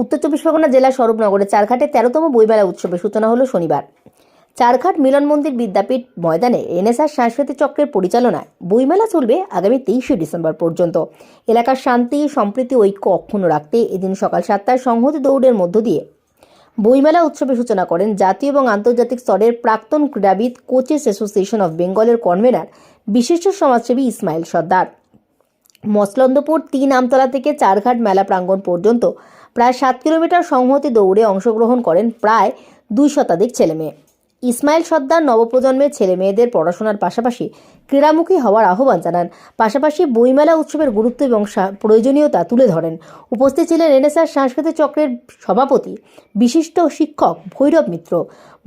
উত্তর চব্বিশ পরগনা জেলার স্বরূপনগরের চারঘাটে 13তম বইমেলা উৎসবের সূচনা হলো শনিবার। চারঘাট মিলন মন্দির বিদ্যাপীঠ ময়দানে এনএসআর সাংস্কৃতিক চক্রের পরিচালনায় বইমেলা চলবে আগামী 23শে ডিসেম্বর পর্যন্ত। এলাকার শান্তি, সম্প্রীতি, ঐক্য অক্ষুণ্ণ রাখতে এদিন সকাল 7টায় সংহতি দৌড়ের মধ্য দিয়ে বইমেলা উৎসবের সূচনা করেন জাতীয় এবং আন্তর্জাতিক স্তরের প্রাক্তন ক্রীড়াবিদ কোচেস অ্যাসোসিয়েশন অফ বেঙ্গলের কনভেনার বিশিষ্ট সমাজসেবী ইসমাইল সর্দার। মসলন্দপুর 3 আমতলা থেকে চারঘাট মেলা প্রাঙ্গণ পর্যন্ত প্রায় 7 কিলোমিটার সংহতি দৌড়ে অংশগ্রহণ করেন প্রায় 2 শতাধিক ছেলেমেয়ে। ইসমাইল সর্দার নবপ্রজন্মের ছেলে মেয়েদের পড়াশোনার পাশাপাশি ক্রীড়ামুখী হওয়ার আহ্বান জানান। পাশাপাশি বইমেলা উৎসবের গুরুত্ব এবং প্রয়োজনীয়তা তুলে ধরেন। উপস্থিত ছিলেন এনএসআর সাংস্কৃতিক চক্রের সভাপতি বিশিষ্ট শিক্ষক ভৈরব মিত্র,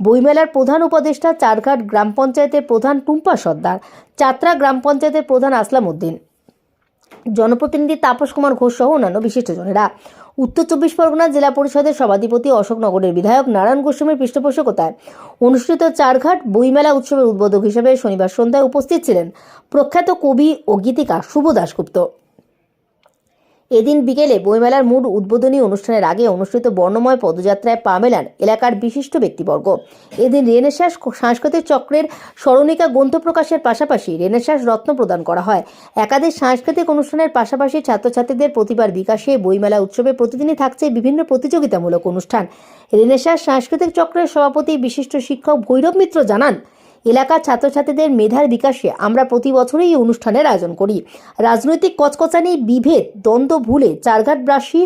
বইমেলার প্রধান উপদেষ্টা চারঘাট গ্রাম পঞ্চায়েতের প্রধান টুম্পা সর্দার, চাত্রা গ্রাম পঞ্চায়েতের প্রধান আসলাম উদ্দিন, জনপ্রতিনিধি তাপস কুমার ঘোষ সহ অন্যান্য বিশিষ্টজনেরা। উত্তর চব্বিশ পরগনা জেলা পরিষদের সভাধিপতি অশোকনগরের বিধায়ক নারায়ণ গোস্বামীর পৃষ্ঠপোষকতায় অনুষ্ঠিত চারঘাট বইমেলা উৎসবের উদ্বোধক হিসেবে শনিবার সন্ধ্যায় উপস্থিত ছিলেন প্রখ্যাত কবি ও গীতিকার শুভ দাশগুপ্ত। এদিন বিকেলে বইমেলার মূল উদ্বোধনী অনুষ্ঠানের আগে অনুষ্ঠিত বর্ণময় পদযাত্রায় পা মেলান এলাকার বিশিষ্ট ব্যক্তিবর্গ। এদিন রেনেসাঁস সাংস্কৃতিক চক্রের স্মরণিকা গ্রন্থ প্রকাশের পাশাপাশি রেনেসাঁস রত্ন প্রদান করা হয়। একাধিক সাংস্কৃতিক অনুষ্ঠানের পাশাপাশি ছাত্রছাত্রীদের প্রতিভার বিকাশে বইমেলা উৎসবে প্রতিদিনই থাকছে বিভিন্ন প্রতিযোগিতামূলক অনুষ্ঠান। রেনেসাঁস সাংস্কৃতিক চক্রের সভাপতি বিশিষ্ট শিক্ষক ভৈরব মিত্র জানান, এলাকার ছাত্রছাত্রীদের মেধার বিকাশে আমরা প্রতি বছরই এই অনুষ্ঠানের আয়োজন করি। রাজনৈতিক কচকচানি, বিভেদ, দ্বন্দ্ব ভুলে চারঘাটবাসী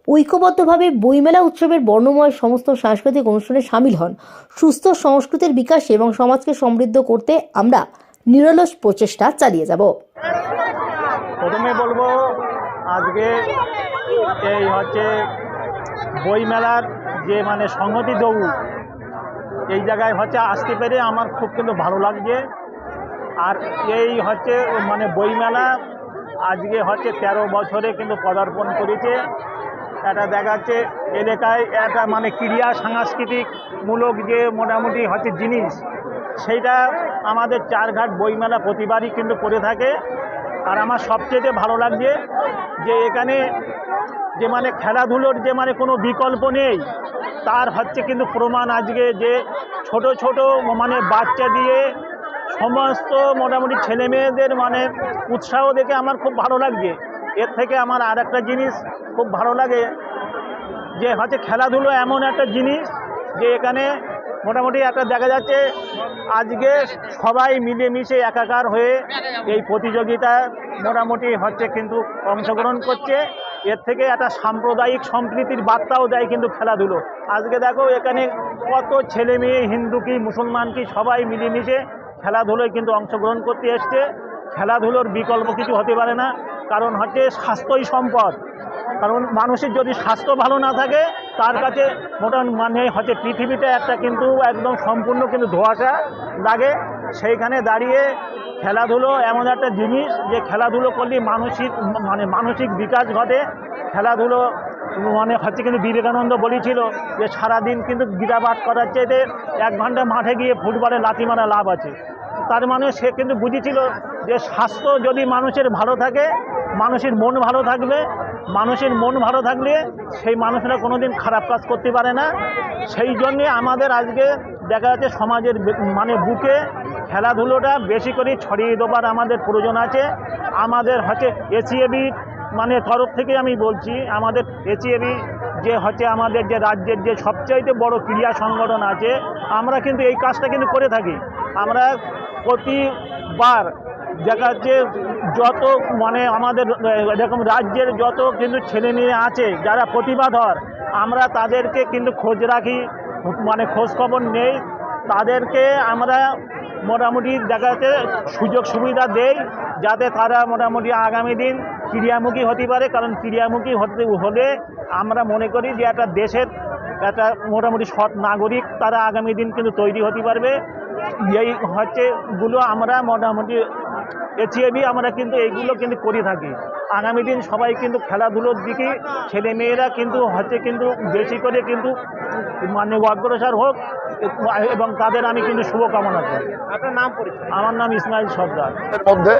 ঐক্যবদ্ধভাবে বইমেলা উৎসবের বর্ণময় সমস্ত সাংস্কৃতিক অনুষ্ঠানে সামিল হন। সুস্থ সংস্কৃতির বিকাশে এবং সমাজকে সমৃদ্ধ করতে আমরা নিরলস প্রচেষ্টা চালিয়ে যাব। প্রথমে বলবো, আজকে এই বইমেলার যে সংহতি দৌড়, এই জায়গায় আসতে পেরে আমার খুব কিন্তু ভালো লাগছে। আর এই বইমেলা আজকে 13 বছরে কিন্তু পদার্পণ করেছে। এটা দেখাচ্ছে এলাকায় একটা ক্রীড়া সাংস্কৃতিকমূলক যে মোটামুটি জিনিস, সেইটা আমাদের চারঘাট বইমেলা প্রতিবারই কিন্তু করে থাকে। আর আমার সবচেয়ে ভালো লাগছে যে এখানে যে খেলাধুলোর যে কোনো বিকল্প নেই, তার কিন্তু প্রমাণ আজকে যে ছোট ছোট বাচ্চা দিয়ে সমস্ত মোটামুটি ছেলে মেয়েদের উৎসাহ দেখে আমার খুব ভালো লাগছে। এর থেকে আমার আর একটা জিনিস খুব ভালো লাগে যে খেলাধুলো এমন একটা জিনিস যে এখানে মোটামুটি একটা দেখা যাচ্ছে আজকে সবাই মিলেমিশে একাকার হয়ে এই প্রতিযোগিতা মোটামুটি কিন্তু অংশগ্রহণ করছে। এর থেকে একটা সাম্প্রদায়িক সম্প্রীতির বার্তাও দেয় কিন্তু খেলাধুলো। আজকে দেখো এখানে কত ছেলে মেয়ে, হিন্দু কি মুসলমান কি, সবাই মিলেমিশে খেলাধুলোয় কিন্তু অংশগ্রহণ করতে এসছে। খেলাধুলোর বিকল্প কিছু হতে পারে না, কারণ স্বাস্থ্যই সম্পদ। কারণ মানুষের যদি স্বাস্থ্য ভালো না থাকে, তার কাছে মোটামুটি পৃথিবীটা একটা কিন্তু একদম সম্পূর্ণ কিন্তু ধোঁয়াশা লাগে। সেইখানে দাঁড়িয়ে খেলাধুলো এমন একটা জিনিস যে খেলাধুলো করলে মানসিক বিকাশ ঘটে। খেলাধুলো কিন্তু বিবেকানন্দ বলেছিল যে সারাদিন কিন্তু গীতাপাঠ করার চাইতে 1 ঘন্টা মাঠে গিয়ে ফুটবলে লাথি মারা লাভ আছে। তার সে কিন্তু বুঝেছিল যে স্বাস্থ্য যদি মানুষের ভালো থাকে, মানুষের মন ভালো থাকবে। মানুষের মন ভালো থাকলে সেই মানুষরা কোনোদিন খারাপ কাজ করতে পারে না। সেই জন্যে আমাদের আজকে দেখা যাচ্ছে সমাজের বুকে খেলাধুলোটা বেশি করে ছড়িয়ে দেবার আমাদের প্রয়োজন আছে। আমাদের এসিএবি তরফ থেকে আমি বলছি, আমাদের এসিএবি যে আমাদের যে রাজ্যের যে সবচাইতে বড় ক্রীড়া সংগঠন আছে, আমরা কিন্তু এই কাজটা কিন্তু করে থাকি। আমরা প্রতিবার দেখা যাচ্ছে যত আমাদের এরকম রাজ্যের যত কিন্তু ছেলে মেয়ে আছে যারা প্রতিভাধর, আমরা তাদেরকে কিন্তু খোঁজ রাখি, খোঁজ খবর নেই। তাদেরকে আমরা মোটামুটি দেখা যাচ্ছে সুযোগ সুবিধা দেই, যাতে তারা মোটামুটি আগামী দিন ক্রীড়ামুখী হতে পারে। কারণ ক্রীড়ামুখী হলে আমরা মনে করি যে একটা দেশের একটা মোটামুটি সৎ নাগরিক তারা আগামী দিন কিন্তু তৈরি হতে পারবে। এই গুলো আমরা মোটামুটি এসিএবি আমরা কিন্তু এইগুলো কিন্তু করে থাকি। আগামী দিন সবাই কিন্তু খেলাধুলোর দিকে ছেলে মেয়েরা কিন্তু কিন্তু বেশি করে কিন্তু অগ্রসর হোক, এবং তাদের আমি কিন্তু শুভকামনা করি। আপনার নাম পরিচয়? আমার নাম ইসমাইল সর্দার। মধ্যে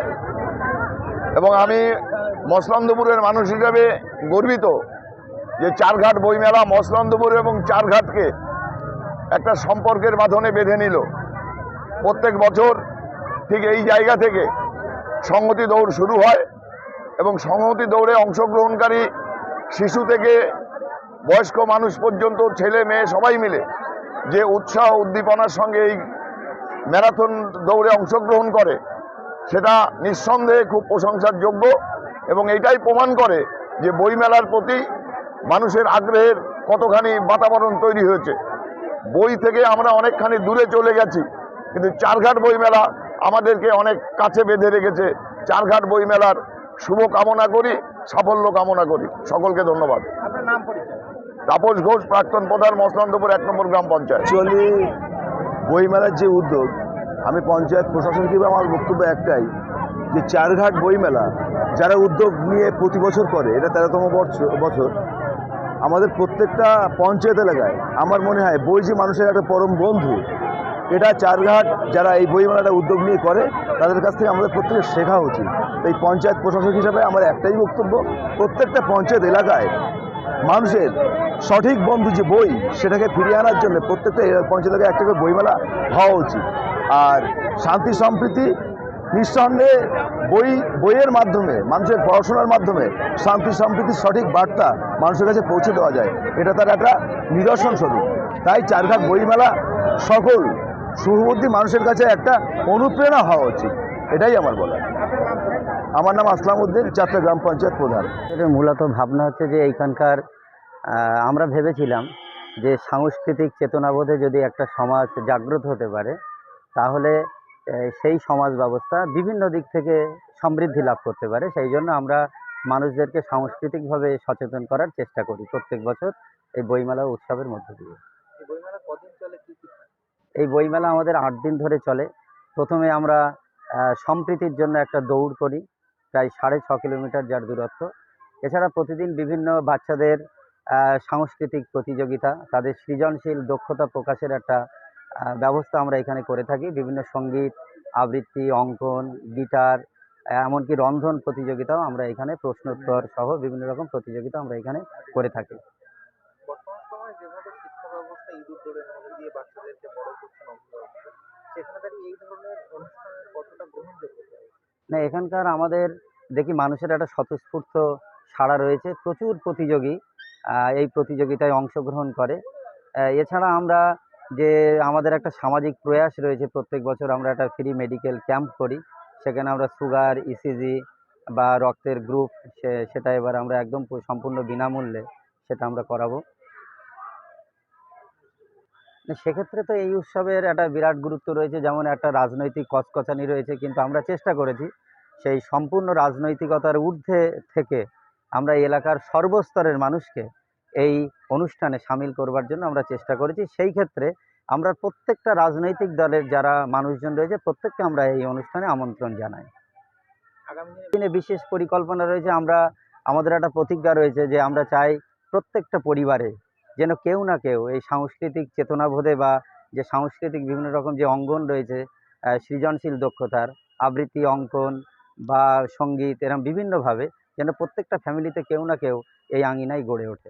এবং আমি মসলন্দপুরের মানুষ হিসাবে গর্বিত যে চারঘাট বইমেলা মসলন্দপুর এবং চারঘাটকে একটা সম্পর্কের বাঁধনে বেঁধে নিল। প্রত্যেক বছর ঠিক এই জায়গা থেকে সংহতি দৌড় শুরু হয় এবং সংহতি দৌড়ে অংশগ্রহণকারী শিশু থেকে বয়স্ক মানুষ পর্যন্ত, ছেলে মেয়ে সবাই মিলে যে উৎসাহ উদ্দীপনার সঙ্গে এই ম্যারাথন দৌড়ে অংশগ্রহণ করে, সেটা নিঃসন্দেহে খুব প্রশংসার যোগ্য এবং এটাই প্রমাণ করে যে বইমেলার প্রতি মানুষের আগ্রহের কতখানি বাতাবরণ তৈরি হয়েছে। বই থেকে আমরা অনেকখানি দূরে চলে গেছি, কিন্তু চারঘাট বইমেলা আমাদেরকে অনেক কাছে বেঁধে রেখেছে। চারঘাট বইমেলার শুভ কামনা করি, সাফল্য কামনা করি। সকলকে ধন্যবাদ। আপনার নাম পরিচয়? তাপস ঘোষ, প্রাক্তন প্রধান, মসলন্দপুর 1 নম্বর গ্রাম পঞ্চায়েত। অ্যাকচুয়ালি বইমেলার যে উদ্যোগ, আমি পঞ্চায়েত প্রশাসন হিসেবে আমার বক্তব্য একটাই, যে চারঘাট বইমেলা যারা উদ্যোগ নিয়ে প্রতি বছর করে, এটা 13তম বছর। আমাদের প্রত্যেকটা পঞ্চায়েত এলাকায় আমার মনে হয় বই যে মানুষের একটা পরম বন্ধু, এটা চারঘাট যারা এই বইমেলাটা উদ্যোগ নিয়ে করে তাদের কাছ থেকে আমাদের প্রত্যেকের শেখা উচিত। এই পঞ্চায়েত প্রশাসক হিসাবে আমার একটাই বক্তব্য, প্রত্যেকটা পঞ্চায়েত এলাকায় মানুষের সঠিক বন্ধু যে বই, সেটাকে ফিরিয়ে আনার জন্য প্রত্যেকটা পঞ্চায়েত এলাকায় একটা করে বইমেলা হওয়া উচিত। আর শান্তি সম্প্রীতি নিঃসন্দেহে বইয়ের মাধ্যমে, মানুষের পড়াশোনার মাধ্যমে শান্তি সম্প্রীতির সঠিক বার্তা মানুষের কাছে পৌঁছে দেওয়া যায়, এটা তার একটা নিদর্শন স্বরূপ। তাই চারঘাট বইমেলা সকল শুভবুদ্ধি মানুষের কাছে একটা অনুপ্রেরণা হওয়া উচিত, এটাই আমার বলা। আমার নাম আসলাম উদ্দিন, 4টা গ্রাম পঞ্চায়েত প্রধান। এর মূলত ভাবনা হচ্ছে যে এইখানকার আমরা ভেবেছিলাম যে সাংস্কৃতিক চেতনাবোধে যদি একটা সমাজ জাগ্রত হতে পারে, তাহলে সেই সমাজ ব্যবস্থা বিভিন্ন দিক থেকে সমৃদ্ধি লাভ করতে পারে। সেই জন্য আমরা মানুষদেরকে সাংস্কৃতিকভাবে সচেতন করার চেষ্টা করি প্রত্যেক বছর এই বইমেলা উৎসবের মধ্য দিয়ে। এই বইমেলা আমাদের 8 দিন ধরে চলে। প্রথমে আমরা সম্প্রীতির জন্য একটা দৌড় করি, প্রায় 6.5 কিলোমিটার যার দূরত্ব। এছাড়া প্রতিদিন বিভিন্ন বাচ্চাদের সাংস্কৃতিক প্রতিযোগিতা, তাদের সৃজনশীল দক্ষতা প্রকাশের একটা ব্যবস্থা আমরা এখানে করে থাকি। বিভিন্ন সঙ্গীত, আবৃত্তি, অঙ্কন, গিটার, এমনকি রন্ধন প্রতিযোগিতাও আমরা এখানে, প্রশ্নোত্তর সহ বিভিন্ন রকম প্রতিযোগিতা আমরা এখানে করে থাকি। বর্তমান সময়ে যেভাবে শিক্ষা ব্যবস্থা ইঁদুর দৌড়ের মধ্যে দিয়ে বাচ্চাদেরকে বড় করছেন অভিভাবকরা, সেখানে দাঁড়িয়ে এই ধরনের অনুষ্ঠানের কতটা গ্রহণযোগ্য? না, এখানকার আমাদের দেখি মানুষের একটা স্বতঃস্ফূর্ত সাড়া রয়েছে, প্রচুর প্রতিযোগী এই প্রতিযোগিতায় অংশগ্রহণ করে। এছাড়া আমরা যে আমাদের একটা সামাজিক প্রয়াস রয়েছে, প্রত্যেক বছর আমরা একটা ফ্রি মেডিকেল ক্যাম্প করি। সেখানে আমরা সুগার, ইসিজি বা রক্তের গ্রুপ, সেটা এবার আমরা একদম সম্পূর্ণ বিনামূল্যে সেটা আমরা করাবো। সেক্ষেত্রে তো এই উৎসবের একটা বিরাট গুরুত্ব রয়েছে, যেমন একটা রাজনৈতিক কচকচানি রয়েছে, কিন্তু আমরা চেষ্টা করেছি সেই সম্পূর্ণ রাজনৈতিকতার ঊর্ধ্বে থেকে আমরা এলাকার সর্বস্তরের মানুষকে এই অনুষ্ঠানে সামিল করবার জন্য আমরা চেষ্টা করেছি। সেই ক্ষেত্রে আমরা প্রত্যেকটা রাজনৈতিক দলের যারা মানুষজন রয়েছে প্রত্যেককে আমরা এই অনুষ্ঠানে আমন্ত্রণ জানাই। আগামী দিনে বিশেষ পরিকল্পনা রয়েছে, আমাদের একটা প্রতিজ্ঞা রয়েছে যে আমরা চাই প্রত্যেকটা পরিবারে যেন কেউ না কেউ এই সাংস্কৃতিক চেতনাবোধে বা যে সাংস্কৃতিক বিভিন্ন রকম যে অঙ্গন রয়েছে, সৃজনশীল দক্ষতার আবৃত্তি, অঙ্কন বা সঙ্গীত, এরকম বিভিন্নভাবে যেন প্রত্যেকটা ফ্যামিলিতে কেউ না কেউ এই আঙিনায় গড়ে ওঠে।